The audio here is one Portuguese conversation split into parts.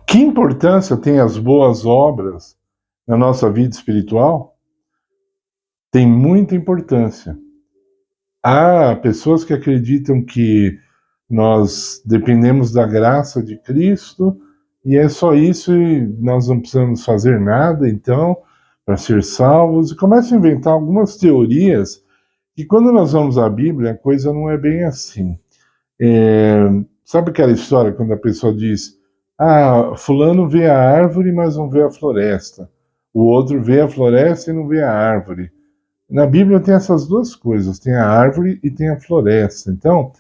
Que importância tem as boas obras na nossa vida espiritual? Tem muita importância. Há pessoas que acreditam que nós dependemos da graça de Cristo e é só isso e nós não precisamos fazer nada, então, para ser salvos. E começam a inventar algumas teorias que, quando nós vamos à Bíblia, a coisa não é bem assim. Sabe aquela história quando a pessoa diz: ah, fulano vê a árvore, mas não vê a floresta. O outro vê a floresta e não vê a árvore. Na Bíblia tem essas duas coisas, tem a árvore e tem a floresta. Então,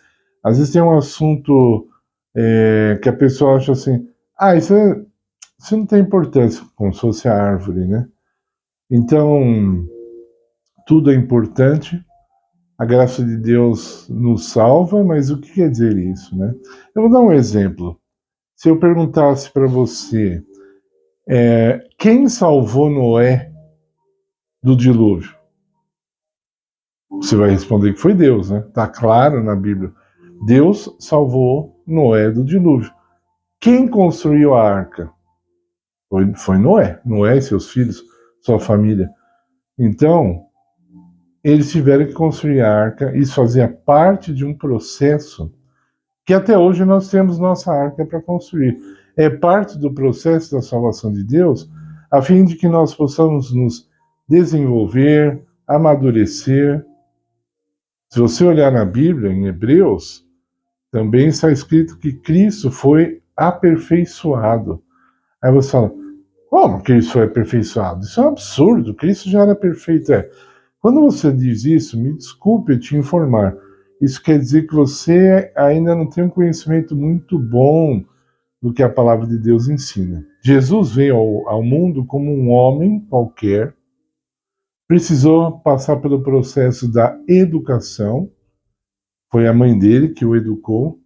às vezes tem um assunto que a pessoa acha assim, isso não tem importância, como se fosse a árvore, né? Então, tudo é importante, a graça de Deus nos salva, mas o que quer dizer isso, né? Eu vou dar um exemplo. Se eu perguntasse para você, quem salvou Noé do dilúvio? Você vai responder que foi Deus, né? Está claro na Bíblia. Deus salvou Noé do dilúvio. Quem construiu a arca? Foi Noé. Noé e seus filhos, sua família. Então, eles tiveram que construir a arca. Isso fazia parte de um processo que até hoje nós temos nossa arca para construir. É parte do processo da salvação de Deus, a fim de que nós possamos nos desenvolver, amadurecer. Se você olhar na Bíblia, em Hebreus, também está escrito que Cristo foi aperfeiçoado. Aí você fala, como Cristo foi aperfeiçoado? Isso é um absurdo, Cristo já era perfeito. Quando você diz isso, me desculpe eu te informar, isso quer dizer que você ainda não tem um conhecimento muito bom do que a palavra de Deus ensina. Jesus veio ao mundo como um homem qualquer, precisou passar pelo processo da educação, foi a mãe dele que o educou,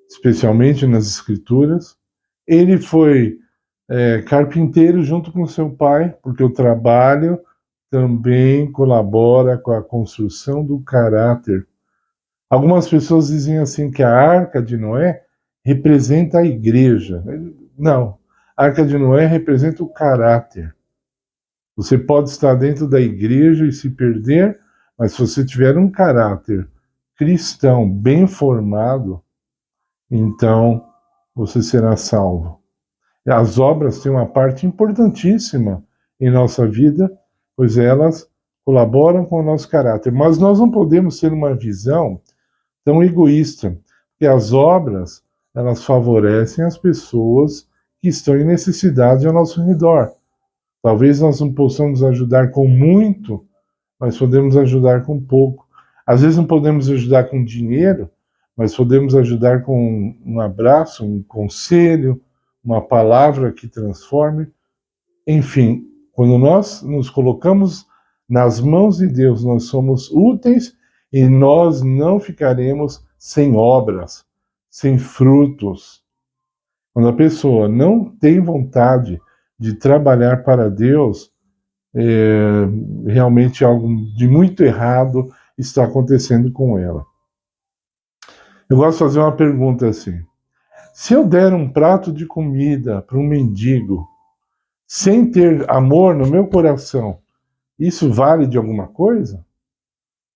especialmente nas escrituras. Ele foi carpinteiro junto com seu pai, porque o trabalho também colabora com a construção do caráter. Algumas pessoas dizem assim que a Arca de Noé representa a igreja. Não, a Arca de Noé representa o caráter. Você pode estar dentro da igreja e se perder, mas se você tiver um caráter cristão bem formado, então você será salvo. As obras têm uma parte importantíssima em nossa vida, pois elas colaboram com o nosso caráter. Mas nós não podemos ter uma visão tão egoísta, porque as obras, elas favorecem as pessoas que estão em necessidade ao nosso redor. Talvez nós não possamos ajudar com muito, mas podemos ajudar com pouco. Às vezes não podemos ajudar com dinheiro, mas podemos ajudar com um abraço, um conselho, uma palavra que transforme. Enfim, quando nós nos colocamos nas mãos de Deus, nós somos úteis e nós não ficaremos sem obras, sem frutos. Quando a pessoa não tem vontade de trabalhar para Deus, realmente algo de muito errado está acontecendo com ela. Eu gosto de fazer uma pergunta assim: se eu der um prato de comida para um mendigo, sem ter amor no meu coração, isso vale de alguma coisa?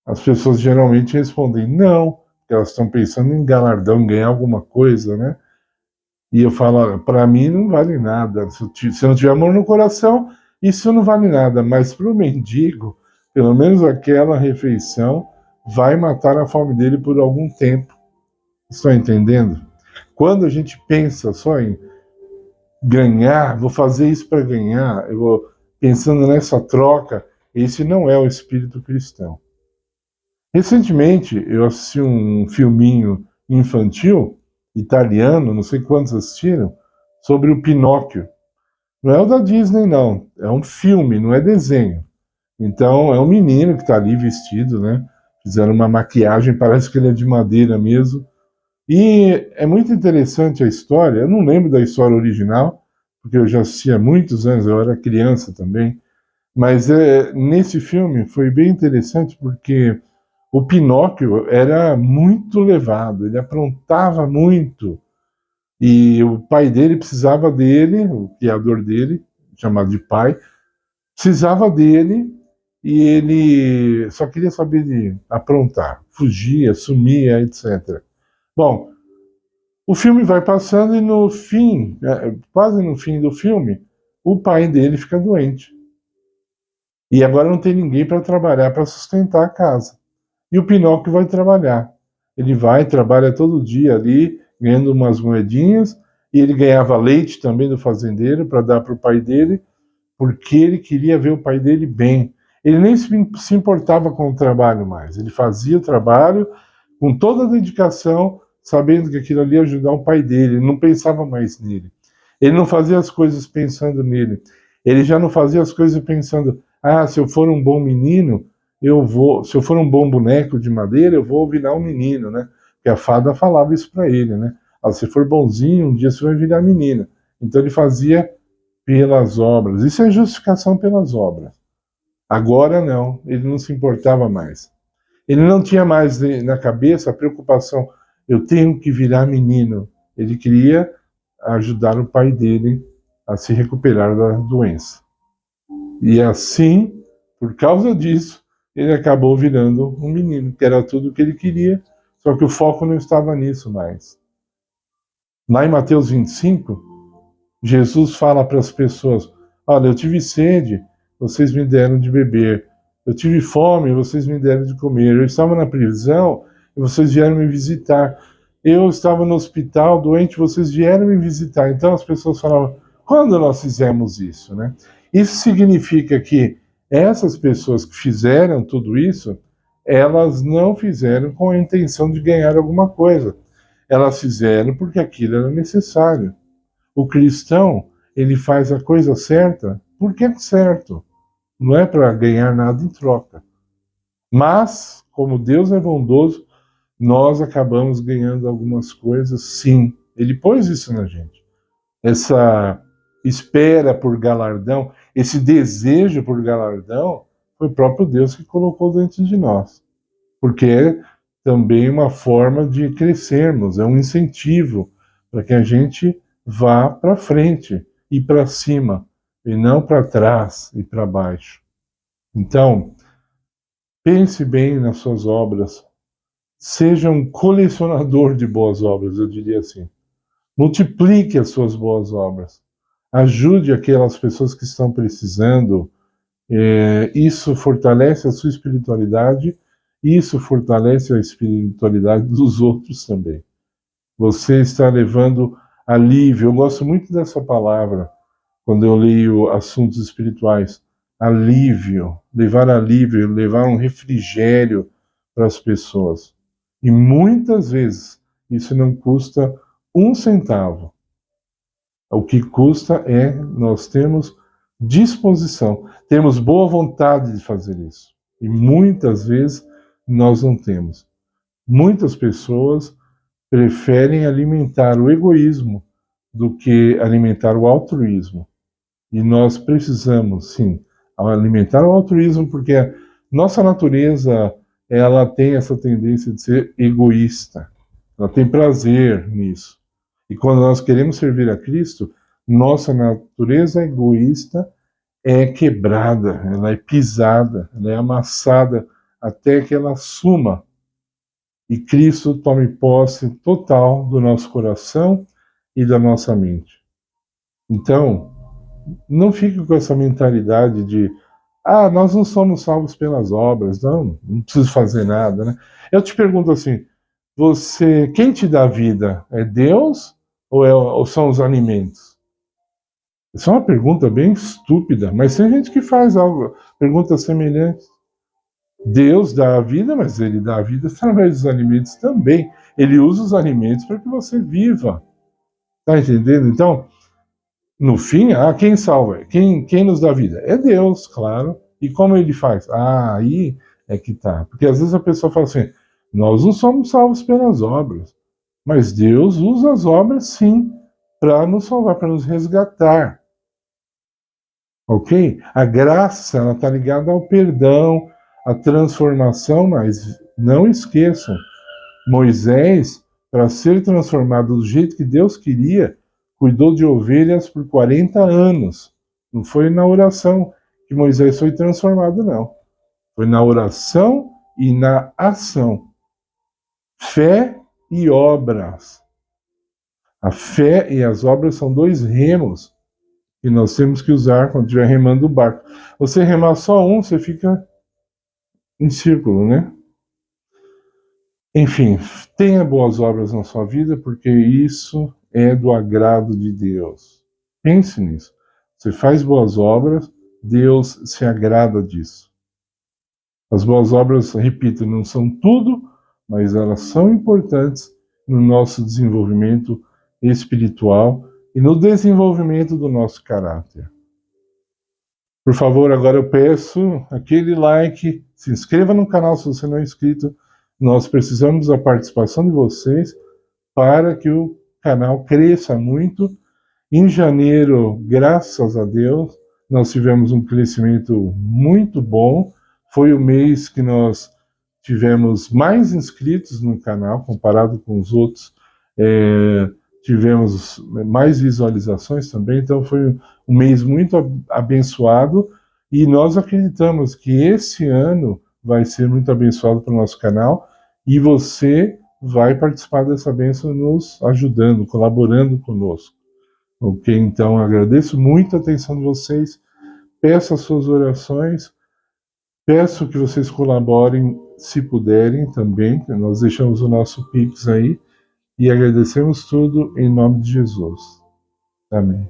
As pessoas geralmente respondem não, porque elas estão pensando em galardão, em ganhar alguma coisa, né? E eu falo, para mim não vale nada. Se eu não tiver amor no coração, isso não vale nada. Mas para o mendigo, pelo menos aquela refeição vai matar a fome dele por algum tempo. Estão entendendo? Quando a gente pensa só em ganhar, vou fazer isso para ganhar, eu vou pensando nessa troca, esse não é o espírito cristão. Recentemente, eu assisti um filminho infantil, italiano, não sei quantos assistiram, sobre o Pinóquio. Não é o da Disney, não. É um filme, não é desenho. Então, é um menino que está ali vestido, né? Fizeram uma maquiagem, parece que ele é de madeira mesmo. E é muito interessante a história. Eu não lembro da história original, porque eu já assisti há muitos anos, eu era criança também. Mas nesse filme foi bem interessante porque o Pinóquio era muito levado, ele aprontava muito. E o pai dele precisava dele, o criador dele, chamado de pai, precisava dele e ele só queria saber de aprontar, fugia, sumia, etc. Bom, o filme vai passando e no fim, quase no fim do filme, o pai dele fica doente. E agora não tem ninguém para trabalhar, para sustentar a casa. E o Pinóquio vai trabalhar. Ele vai, trabalha todo dia ali, ganhando umas moedinhas, e ele ganhava leite também do fazendeiro para dar para o pai dele, porque ele queria ver o pai dele bem. Ele nem se importava com o trabalho mais. Ele fazia o trabalho com toda a dedicação, sabendo que aquilo ali ia ajudar o pai dele. Ele não pensava mais nele. Ele não fazia as coisas pensando nele. Ele já não fazia as coisas pensando, se eu for um bom menino, se eu for um bom boneco de madeira, eu vou virar um menino, né? Porque a fada falava isso para ele, né? Se for bonzinho, um dia você vai virar menina. Então ele fazia pelas obras. Isso é justificação pelas obras. Agora não, ele não se importava mais. Ele não tinha mais na cabeça a preocupação, eu tenho que virar menino. Ele queria ajudar o pai dele a se recuperar da doença. E assim, por causa disso, ele acabou virando um menino, que era tudo o que ele queria, só que o foco não estava nisso mais. Lá em Mateus 25, Jesus fala para as pessoas, olha, eu tive sede, vocês me deram de beber. Eu tive fome, vocês me deram de comer. Eu estava na prisão e vocês vieram me visitar. Eu estava no hospital doente, vocês vieram me visitar. Então as pessoas falavam, quando nós fizemos isso, né? Isso significa que essas pessoas que fizeram tudo isso, elas não fizeram com a intenção de ganhar alguma coisa. Elas fizeram porque aquilo era necessário. O cristão, ele faz a coisa certa porque é certo. Não é para ganhar nada em troca. Mas, como Deus é bondoso, nós acabamos ganhando algumas coisas, sim. Ele pôs isso na gente. Essa espera por galardão, esse desejo por galardão, foi o próprio Deus que colocou dentro de nós. Porque é também uma forma de crescermos, é um incentivo para que a gente vá para frente e para cima, e não para trás e para baixo. Então, pense bem nas suas obras. Seja um colecionador de boas obras, eu diria assim. Multiplique as suas boas obras. Ajude aquelas pessoas que estão precisando. Isso fortalece a sua espiritualidade. Isso fortalece a espiritualidade dos outros também. Você está levando alívio. Eu gosto muito dessa palavra quando eu leio assuntos espirituais. Alívio, levar um refrigério para as pessoas. E muitas vezes isso não custa um centavo. O que custa é nós termos disposição, temos boa vontade de fazer isso. E muitas vezes nós não temos. Muitas pessoas preferem alimentar o egoísmo do que alimentar o altruísmo. E nós precisamos, sim, alimentar o altruísmo, porque a nossa natureza, ela tem essa tendência de ser egoísta. Ela tem prazer nisso. E quando nós queremos servir a Cristo, nossa natureza egoísta é quebrada, ela é pisada, ela é amassada até que ela suma. E Cristo tome posse total do nosso coração e da nossa mente. Então, não fique com essa mentalidade de nós não somos salvos pelas obras, não preciso fazer nada, né? Eu te pergunto assim, quem te dá vida? É Deus ou são os alimentos? Essa é uma pergunta bem estúpida, mas tem gente que faz perguntas semelhantes. Deus dá a vida, mas ele dá a vida através dos alimentos também. Ele usa os alimentos para que você viva. Tá entendendo? Então, no fim, quem salva? Quem nos dá vida? É Deus, claro. E como ele faz? Aí é que tá. Porque às vezes a pessoa fala assim, nós não somos salvos pelas obras. Mas Deus usa as obras, sim, para nos salvar, para nos resgatar. Ok? A graça, ela está ligada ao perdão, à transformação, mas não esqueçam, Moisés, para ser transformado do jeito que Deus queria, cuidou de ovelhas por 40 anos. Não foi na oração que Moisés foi transformado, não. Foi na oração e na ação. Fé e obras. A fé e as obras são dois remos que nós temos que usar quando estiver remando o barco. Você remar só um, você fica em círculo, né? Enfim, tenha boas obras na sua vida, porque isso é do agrado de Deus. Pense nisso. Você faz boas obras, Deus se agrada disso. As boas obras, repito, não são tudo, mas elas são importantes no nosso desenvolvimento espiritual e no desenvolvimento do nosso caráter. Por favor, agora eu peço aquele like, se inscreva no canal se você não é inscrito. Nós precisamos da participação de vocês para que o canal cresça muito. Em janeiro, graças a Deus, nós tivemos um crescimento muito bom. Foi o mês que nós tivemos mais inscritos no canal, comparado com os outros. Tivemos mais visualizações também, então foi um mês muito abençoado. E nós acreditamos que esse ano vai ser muito abençoado para o nosso canal e você vai participar dessa bênção nos ajudando, colaborando conosco. Ok? Então, agradeço muito a atenção de vocês, peço as suas orações, peço que vocês colaborem se puderem também, nós deixamos o nosso Pix aí e agradecemos tudo em nome de Jesus. Amém.